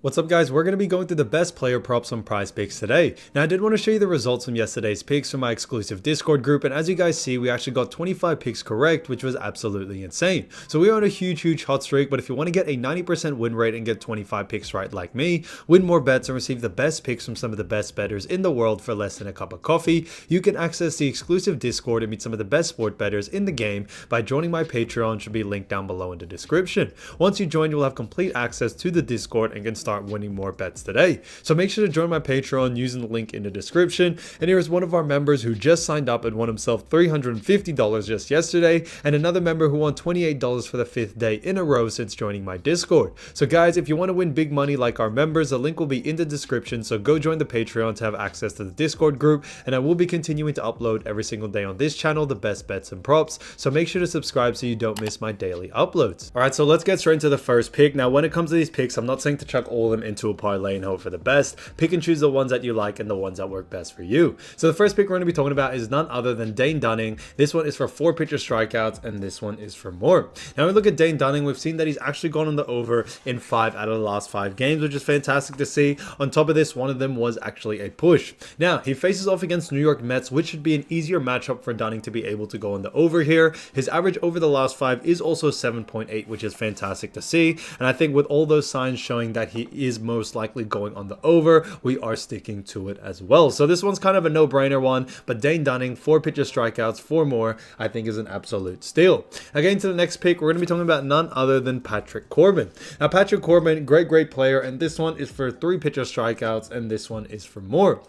What's up guys, we're going to be going through the best player props on PrizePicks today. Now I did want to show you the results from yesterday's picks from my exclusive Discord group, and as you guys see, we actually got 25 picks correct, which was absolutely insane. So we are on a huge hot streak, but if you want to get a 90% win rate and get 25 picks right like me, win more bets and receive the best picks from some of the best bettors in the world for less than a cup of coffee, you can access the exclusive Discord and meet some of the best sport bettors in the game by joining my Patreon, should be linked down below in the description. Once you join, you'll have complete access to the Discord and can start winning more bets today. So make sure to join my Patreon using the link in the description. And here's one of our members who just signed up and won himself $350 just yesterday, and another member who won $28 for the 5th day in a row since joining my Discord. So guys, if you want to win big money like our members, the link will be in the description, so go join the Patreon to have access to the Discord group, and I will be continuing to upload every single day on this channel the best bets and props, so make sure to subscribe so you don't miss my daily uploads. Alright, so let's get straight into the first pick. Now when it comes to these picks, I'm not saying to chuck all of them into a parlay and hope for the best. Pick and choose the ones that you like and the ones that work best for you. So the first pick we're going to be talking about is none other than Dane Dunning. This one is for 4 pitcher strikeouts and this one is for more. Now we look at Dane Dunning, we've seen that he's actually gone on the over in 5 out of the last 5 games, which is fantastic to see. On top of this, one of them was actually a push. Now he faces off against New York Mets, which should be an easier matchup for Dunning to be able to go on the over here. His average over the last 5 is also 7.8, which is fantastic to see, and I think with all those signs showing that he is most likely going on the over, we are sticking to it as well. So this one's kind of a no-brainer one, but Dane Dunning, 4 pitcher strikeouts, 4 more, I think is an absolute steal. Again, to the next pick, we're going to be talking about none other than Patrick Corbin. Now Patrick Corbin, great player, and this one is for 3 pitcher strikeouts and this one is for more.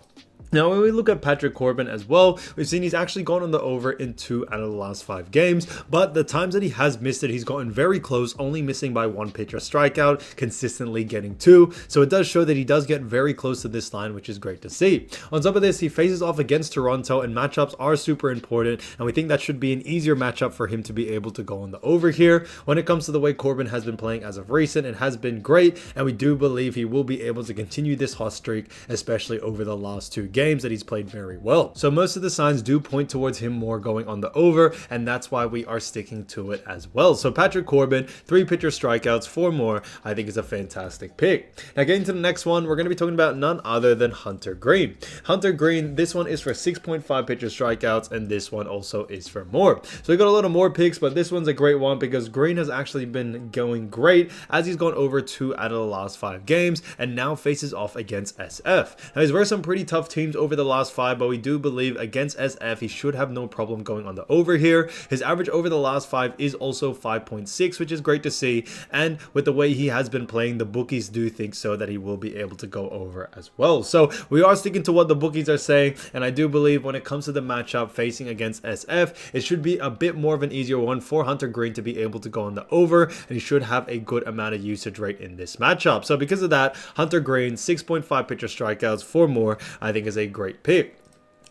Now, when we look at Patrick Corbin as well, we've seen he's actually gone on the over in 2 out of the last 5 games, but the times that he has missed it, he's gotten very close, only missing by 1 pitcher strikeout, consistently getting 2. So it does show that he does get very close to this line, which is great to see. On top of this, he faces off against Toronto, and matchups are super important, and we think that should be an easier matchup for him to be able to go on the over here. When it comes to the way Corbin has been playing as of recent, it has been great, and we do believe he will be able to continue this hot streak, especially over the last 2 games that he's played very well. So most of the signs do point towards him more going on the over, and that's why we are sticking to it as well. So Patrick Corbin, 3 pitcher strikeouts, 4 more, I think is a fantastic pick. Now getting to the next one, we're going to be talking about none other than Hunter Green. Hunter Green, this one is for 6.5 pitcher strikeouts, and this one also is for more. So we got a lot of more picks, but this one's a great one because Green has actually been going great as he's gone over 2 out of the last 5 games and now faces off against SF. Now he's versus some pretty tough teams over the last 5, but we do believe against SF he should have no problem going on the over here. His average over the last 5 is also 5.6, which is great to see, and with the way he has been playing, the bookies do think so that he will be able to go over as well. So we are sticking to what the bookies are saying, and I do believe when it comes to the matchup facing against SF, it should be a bit more of an easier one for Hunter Green to be able to go on the over, and he should have a good amount of usage rate in this matchup. So because of that, Hunter Green, 6.5 pitcher strikeouts, 4 more, I think is a great pick.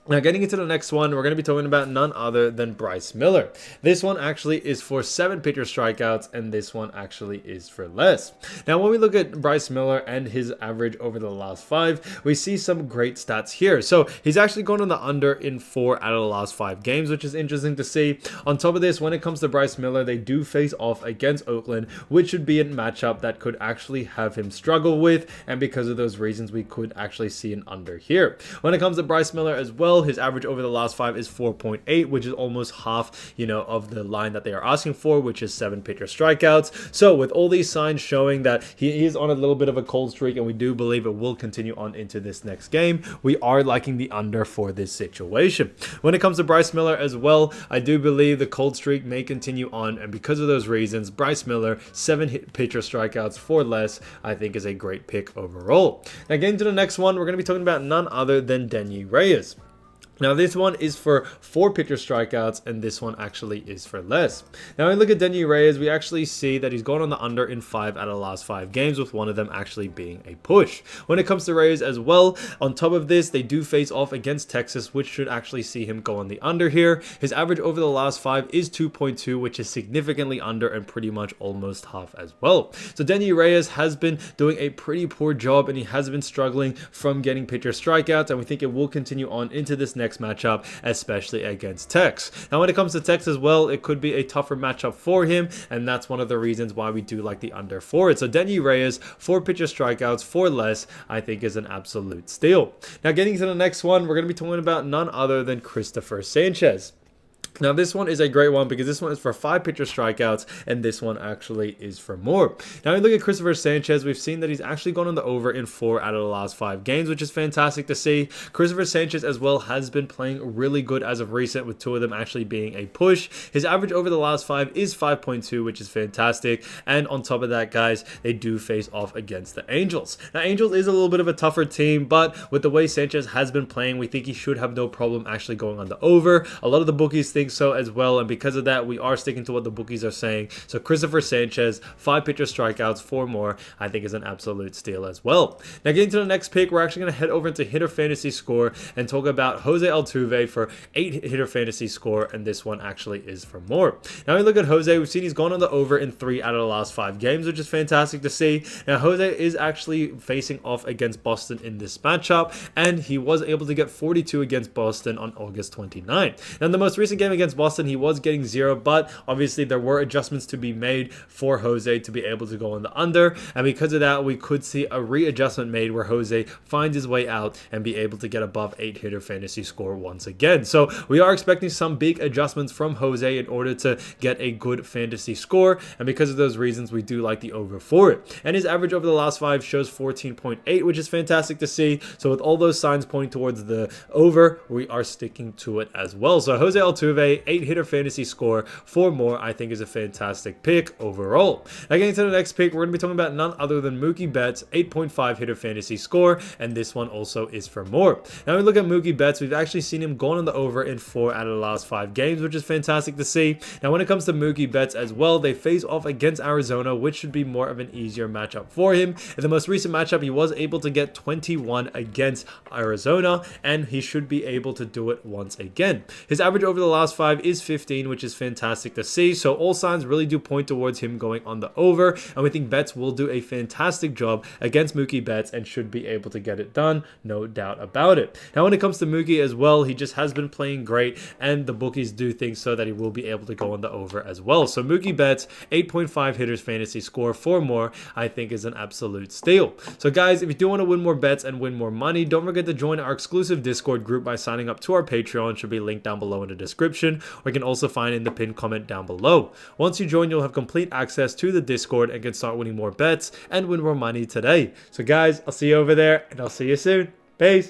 Now getting into the next one, we're going to be talking about none other than Bryce Miller. This one actually is for 7 pitcher strikeouts, and this one actually is for less. Now when we look at Bryce Miller and his average over the last 5, we see some great stats here. So he's actually gone on the under in 4 out of the last 5 games, which is interesting to see. On top of this, when it comes to Bryce Miller, they do face off against Oakland, which should be a matchup that could actually have him struggle with, and because of those reasons, we could actually see an under here. When it comes to Bryce Miller as well, his average over the last 5 is 4.8, which is almost half, of the line that they are asking for, which is 7 pitcher strikeouts. So with all these signs showing that he is on a little bit of a cold streak, and we do believe it will continue on into this next game, we are liking the under for this situation. When it comes to Bryce Miller as well, I do believe the cold streak may continue on, and because of those reasons, Bryce Miller, 7 pitcher strikeouts for less, I think is a great pick overall. Now getting to the next one, we're going to be talking about none other than Wnba Reyes. Now this one is for 4 pitcher strikeouts, and this one actually is for less. Now when we look at Wnba Reyes, we actually see that he's gone on the under in 5 out of the last 5 games, with one of them actually being a push. When it comes to Reyes as well, on top of this, they do face off against Texas, which should actually see him go on the under here. His average over the last 5 is 2.2, which is significantly under and pretty much almost half as well. So Wnba Reyes has been doing a pretty poor job, and he has been struggling from getting pitcher strikeouts, and we think it will continue on into this next next matchup, especially against Tex. Now, when it comes to Tex as well, it could be a tougher matchup for him, and that's one of the reasons why we do like the under for it. So Denny Reyes, 4 pitcher strikeouts for less, I think is an absolute steal. Now, getting to the next one, we're going to be talking about none other than Christopher Sanchez. Now, this one is a great one because this one is for 5 pitcher strikeouts, and this one actually is for more. Now, we look at Christopher Sanchez. We've seen that he's actually gone on the over in 4 out of the last 5 games, which is fantastic to see. Christopher Sanchez as well has been playing really good as of recent, with 2 of them actually being a push. His average over the last 5 is 5.2, which is fantastic. And on top of that, guys, they do face off against the Angels. Now, Angels is a little bit of a tougher team, but with the way Sanchez has been playing, we think he should have no problem actually going on the over. A lot of the bookies think so as well, and because of that, we are sticking to what the bookies are saying. So Christopher Sanchez, 5 pitcher strikeouts, 4 more, I think is an absolute steal as well. Now, getting to the next pick, we're actually going to head over into hitter fantasy score and talk about Jose Altuve for 8 hitter fantasy score, and this one actually is for more. Now, we look at Jose. We've seen he's gone on the over in 3 out of the last 5 games, which is fantastic to see. Now, Jose is actually facing off against Boston in this matchup, and he was able to get 42 against Boston on August 29. Now, in the most recent game against Boston, he was getting 0, but obviously there were adjustments to be made for Jose to be able to go on the under, and because of that, we could see a readjustment made where Jose finds his way out and be able to get above 8 hitter fantasy score once again. So we are expecting some big adjustments from Jose in order to get a good fantasy score, and because of those reasons, we do like the over for it. And his average over the last 5 shows 14.8, which is fantastic to see. So with all those signs pointing towards the over, we are sticking to it as well. So Jose Altuve, 8 hitter fantasy score, 4 more, I think is a fantastic pick overall. Now, getting to the next pick, we're going to be talking about none other than Mookie Betts, 8.5 hitter fantasy score, and this one also is for more. Now, we look at Mookie Betts. We've actually seen him going on the over in 4 out of the last 5 games, which is fantastic to see. Now, when it comes to Mookie Betts as well, they face off against Arizona, which should be more of an easier matchup for him. In the most recent matchup, he was able to get 21 against Arizona, and he should be able to do it once again. His average over the last 5 is 15, which is fantastic to see. So all signs really do point towards him going on the over, and we think Betts will do a fantastic job against Mookie Betts and should be able to get it done, no doubt about it. Now, when it comes to Mookie as well, he just has been playing great, and the bookies do think so that he will be able to go on the over as well. So Mookie Betts, 8.5 hitters fantasy score, 4 more, I think is an absolute steal. So guys, if you do want to win more bets and win more money, don't forget to join our exclusive Discord group by signing up to our Patreon. It should be linked down below in the description, or you can also find in the pinned comment down below. Once you join, you'll have complete access to the Discord and can start winning more bets and win more money today. So guys, I'll see you over there, and I'll see you soon. Peace.